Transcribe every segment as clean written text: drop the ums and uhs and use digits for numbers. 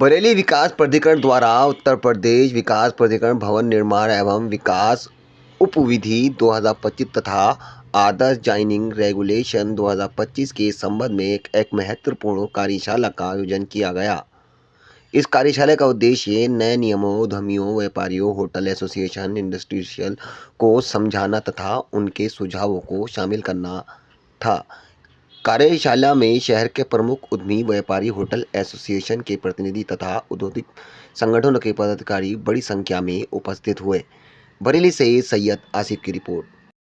बरेली विकास प्राधिकरण द्वारा उत्तर प्रदेश विकास प्राधिकरण भवन निर्माण एवं विकास उपविधि 2025 तथा आदर्श डिजाइनिंग रेगुलेशन 2025 के संबंध में एक महत्वपूर्ण कार्यशाला का आयोजन किया गया। इस कार्यशाला का उद्देश्य नए नियमों, उद्यमियों, व्यापारियों, होटल एसोसिएशन, इंडस्ट्रियल को समझाना तथा उनके सुझावों को शामिल करना था। कार्यशाला में शहर के प्रमुख उद्यमी, व्यापारी, होटल एसोसिएशन के प्रतिनिधि तथा औद्योगिक संगठनों के पदाधिकारी बड़ी संख्या में उपस्थित हुए। बरेली से सैयद आसिफ की रिपोर्ट।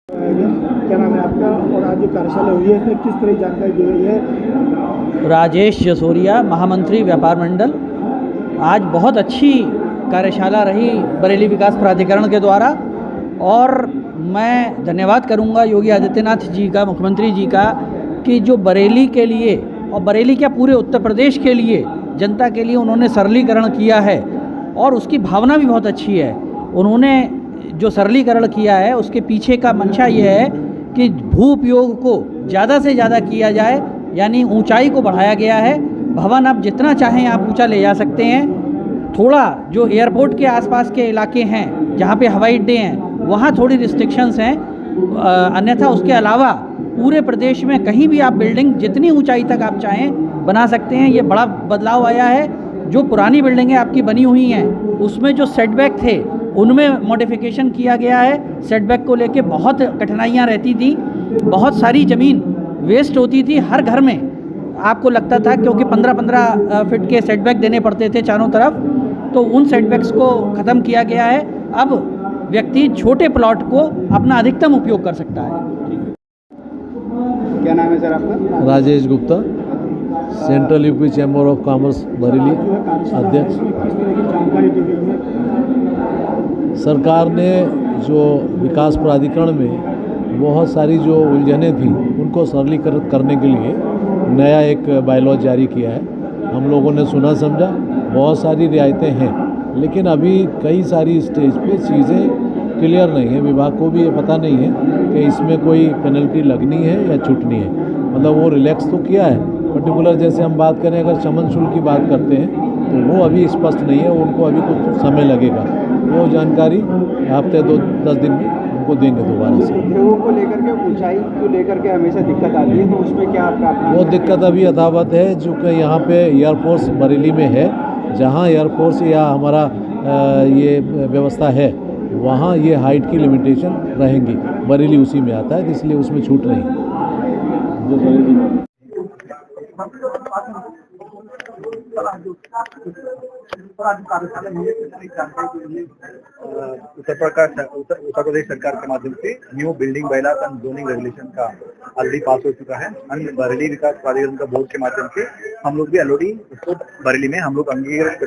क्या नाम है आपका और आज जो कार्यशाला हुई है इसमें किस तरह की जानकारी दी गई है? राजेश जसोरिया, महामंत्री व्यापार मंडल। आज बहुत अच्छी कार्यशाला रही बरेली विकास प्राधिकरण के द्वारा और मैं धन्यवाद करूंगा योगी आदित्यनाथ जी का, मुख्यमंत्री जी का, कि जो बरेली के लिए और बरेली क्या पूरे उत्तर प्रदेश के लिए जनता के लिए उन्होंने सरलीकरण किया है और उसकी भावना भी बहुत अच्छी है। उन्होंने जो सरलीकरण किया है उसके पीछे का मंशा ये है कि भू उपयोग को ज़्यादा से ज़्यादा किया जाए, यानी ऊंचाई को बढ़ाया गया है। भवन आप जितना चाहें आप ऊंचा ले जा सकते हैं। थोड़ा जो एयरपोर्ट के आसपास के इलाके हैं जहाँ पे हवाई अड्डे हैं वहाँ थोड़ी रिस्ट्रिक्शंस हैं, अन्यथा उसके अलावा पूरे प्रदेश में कहीं भी आप बिल्डिंग जितनी ऊंचाई तक आप चाहें बना सकते हैं। ये बड़ा बदलाव आया है। जो पुरानी बिल्डिंगें आपकी बनी हुई हैं उसमें जो सेटबैक थे उनमें मॉडिफिकेशन किया गया है। सेटबैक को लेके बहुत कठिनाइयाँ रहती थी, बहुत सारी ज़मीन वेस्ट होती थी हर घर में, आपको लगता था क्योंकि 15-15 फीट के सेटबैक देने पड़ते थे चारों तरफ, तो उन सेटबैक्स को ख़त्म किया गया है। अब व्यक्ति छोटे प्लॉट को अपना अधिकतम उपयोग कर सकता है। क्या नाम है सर आपका? Rajesh Gupta, central UP chamber of commerce Bareilly अध्यक्ष। किस तरह की जानकारी दी गई है? सरकार ने जो विकास प्राधिकरण में बहुत सारी जो उलझनें थी उनको सरलीकृत करने के लिए नया एक बायलॉ जारी किया है। हम लोगों ने सुना समझा, बहुत सारी रियायतें हैं, लेकिन अभी कई सारी स्टेज पे चीज़ें क्लियर नहीं है। विभाग को भी ये पता नहीं है कि इसमें कोई पेनल्टी लगनी है या छूटनी है। मतलब वो रिलैक्स तो किया है, पर्टिकुलर जैसे हम बात करें अगर शमन शुल्क की बात करते हैं तो वो अभी स्पष्ट नहीं है, उनको अभी कुछ समय लगेगा। वो जानकारी हफ्ते 10 दिन में उनको देंगे दोबारा से। लोगों को लेकर के ऊंचाई को लेकर के हमेशा दिक्कत आती है, तो उसमें क्या आपका? वो दिक्कत अभी यथावत है, जो कि यहाँ पे एयरफोर्स बरेली में है, जहाँ एयरफोर्स या हमारा ये व्यवस्था है वहाँ ये हाइट की लिमिटेशन रहेंगी। बरेली उसी में आता है, इसलिए उसमें छूट नहीं। उत्तर प्रदेश सरकार के माध्यम से new building bylaws and zoning regulation का ऑलरेडी पास हो चुका है। एंड बरेली विकास प्राधिकरण का बोर्ड के माध्यम से हम लोग भी ऑलरेडी उसको बरेली में हम लोग अंगीकृत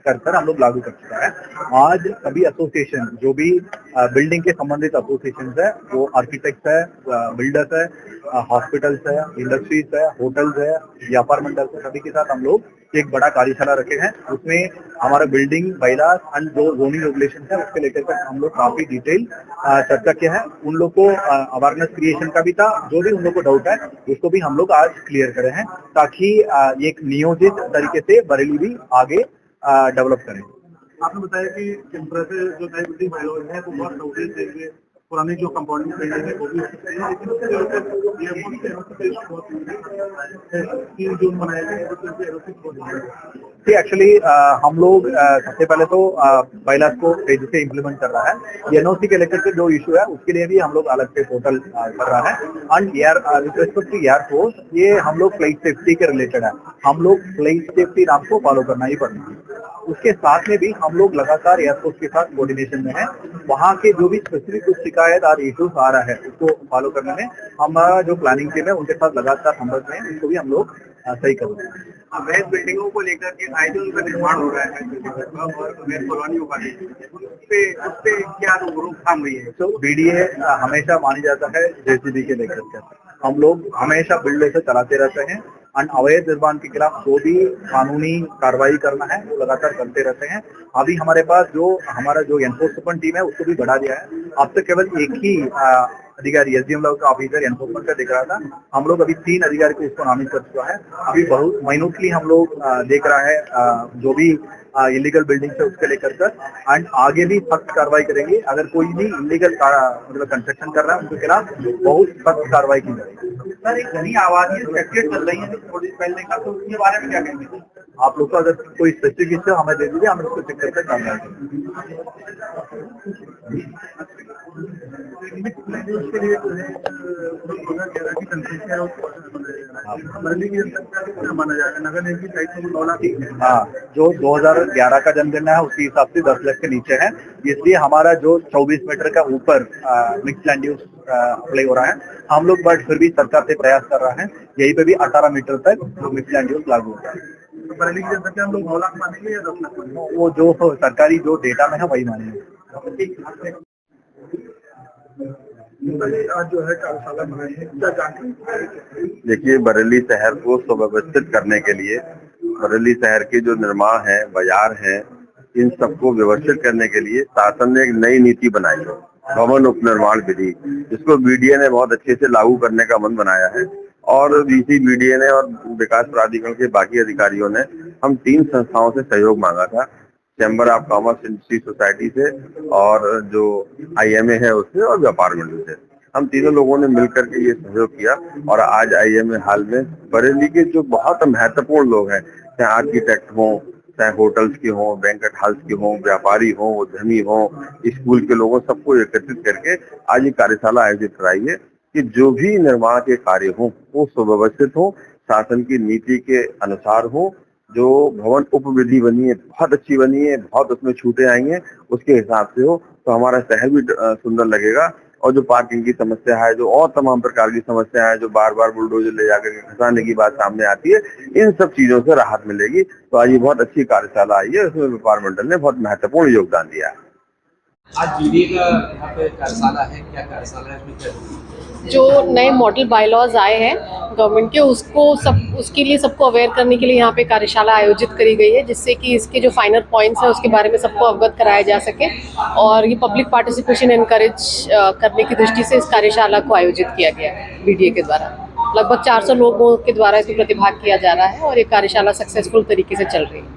कर हम लोग लागू कर चुका है। आज सभी एसोसिएशन जो भी बिल्डिंग के संबंधित एसोसिएशन है, वो आर्किटेक्ट है, बिल्डर्स है, हॉस्पिटल्स है, इंडस्ट्रीज है, होटल्स है, व्यापार मंडल है, सभी के साथ हम लोग एक बड़ा कार्यशाला रखे हैं। उसमें हमारा बिल्डिंग बायलॉज एंड जो जोनिंग रेगुलेशन है उसके लेकर हम लोग काफी डिटेल चर्चा किया है। उन लोग को अवेयरनेस क्रिएशन का भी था, जो भी उन लोग को डाउट है उसको भी हम लोग आज क्लियर करे हैं, ताकि एक नियोजित तरीके से बरेली भी आगे डेवलप करें। आपने बताया कि टेम्परेचर जो नई बिल्डिंग बायलॉज है वो बहुत नोटिस देंगे, पुरानी जो कंपाउंडिंग बिल्डिंग है वो भी एक्चुअली हम लोग सबसे पहले तो बायलॉज को तेजी से इम्प्लीमेंट कर रहा है। एनओसी के लेकर के जो इशू है उसके लिए भी हम लोग अलग से पोर्टल कर रहा है। And with respect to air force, ये हम लोग फ्लाइट सेफ्टी के रिलेटेड है, हम लोग फ्लाइट सेफ्टी नाम को फॉलो करना ही पड़ेगा। उसके साथ में भी हम लोग लगातार एयरफोर्स के साथ कोऑर्डिनेशन में है। वहाँ के जो भी स्पेसिफिक कुछ शिकायत और इश्यूज आ रहा है उसको फॉलो करने में हमारा जो प्लानिंग टीम है उनके साथ लगातार संपर्क में, उसको भी हम लोग सही कर रहे हैं। अवैध बिल्डिंगों को लेकर के आए दिन उनका निर्माण हो रहा है और अवैध कॉलोनियों का उससे क्या रोकथाम हुई है? तो बीडीए हमेशा मानी जाता है जेसीबी के लेकर के। हम लोग हमेशा बिल्डर से चलाते रहते हैं और अवैध निर्माण के खिलाफ जो भी कानूनी कार्रवाई करना है वो लगातार करते रहते हैं। अभी हमारे पास जो हमारा जो एनफोर्समेंट टीम है उसको भी बढ़ा दिया है। अब तक केवल एक ही अधिकारी एसडीएम लेवल का ऑफिसर एनफोर्समेंट का दिख रहा था। हम लोग अभी 3 अधिकारी को उसको नामित कर चुका है। अभी बहुत माइन्यूटली हम लोग देख रहा है जो भी इलीगल बिल्डिंग है उसके लेकर एंड आगे भी सख्त कार्रवाई करेंगे। अगर कोई भी इलीगल मतलब कंस्ट्रक्शन कर रहा है उनके खिलाफ बहुत सख्त कार्रवाई की जाएगी। सर, एक घनी आवाज़ चल रही है थोड़ी पहले का, तो उसके बारे में क्या कहेंगे आप लोग को? अगर कोई स्पेसिफिक इश्यू हमें दे दीजिए, हम इसको चेक करके काम हाँ, जो 2011 का जनगणना है उसके हिसाब से 10 लाख के नीचे है, इसलिए हमारा जो 24 मीटर का ऊपर मिक्स लैंड यूज अप्लाई हो रहा है हम लोग, बट फिर भी सरकार से प्रयास कर रहा है यहीं पे भी 18 मीटर तक जो मिक्स लैंड यूज लागू होता है। तो बरेली की जनता हम लोग 9 लाख मानेंगे या 10 लाख मानेंगे? वो जो सरकारी जो डेटा में है वही मानेंगे। आज जो है कार्यशाला बनाई है, क्या जानकारी? देखिए, बरेली शहर को सुव्यवस्थित करने के लिए बरेली शहर के जो निर्माण है, बाजार है, इन सबको व्यवस्थित करने के लिए शासन ने एक नई नीति बनाई है, भवन उपनिर्माण विधि, जिसको बीडीए ने बहुत अच्छे से लागू करने का मन बनाया है। और बीसी बीडीए ने और विकास प्राधिकरण के बाकी अधिकारियों ने हम 3 संस्थाओं से सहयोग मांगा था, chamber of commerce industry society से और जो आईएमए है उससे और व्यापार मंडल से। हम तीनों लोगों ने मिलकर के ये सहयोग किया और आज आईएमए हाल में बरेली के जो बहुत महत्वपूर्ण लोग हैं, चाहे आर्किटेक्ट हों, चाहे होटल्स के हों, बैंकेट हॉल्स के हों, व्यापारी हों, उद्यमी हों, स्कूल के लोगों, सबको एकत्रित करके आज ये कार्यशाला आयोजित कराई है कि जो भी निर्माण के कार्य हों वो सुव्यवस्थित हो, शासन की नीति के अनुसार हो। जो भवन उपविधि बनी है बहुत अच्छी बनी है, बहुत उसमें छूटें आई हैं, उसके हिसाब से हो तो हमारा शहर भी सुंदर लगेगा। और जो पार्किंग की समस्या है, जो और तमाम प्रकार की समस्या है, जो बार बार बुलडोजर ले जाकर के खसाने की बात सामने आती है, इन सब चीजों से राहत मिलेगी। तो आज ये बहुत अच्छी कार्यशाला आई है, उसमें व्यापार मंडल ने बहुत महत्वपूर्ण योगदान दिया है। आज बीडीए का यहाँ पे कार्यशाला है, क्या कार्यशाला है, इसमें क्या जो नए मॉडल बायलॉज आए हैं गवर्नमेंट के, उसके लिए सबको अवेयर करने के लिए यहाँ पे कार्यशाला आयोजित करी गई है, जिससे कि इसके जो फाइनल पॉइंट्स हैं उसके बारे में सबको अवगत कराया जा सके और ये पब्लिक पार्टिसिपेशन एनकरेज करने की दृष्टि से इस कार्यशाला को आयोजित किया गया है बीडीए के द्वारा। लगभग 400 लोगों के द्वारा इसमें प्रतिभाग किया जा रहा है और ये कार्यशाला सक्सेसफुल तरीके से चल रही है।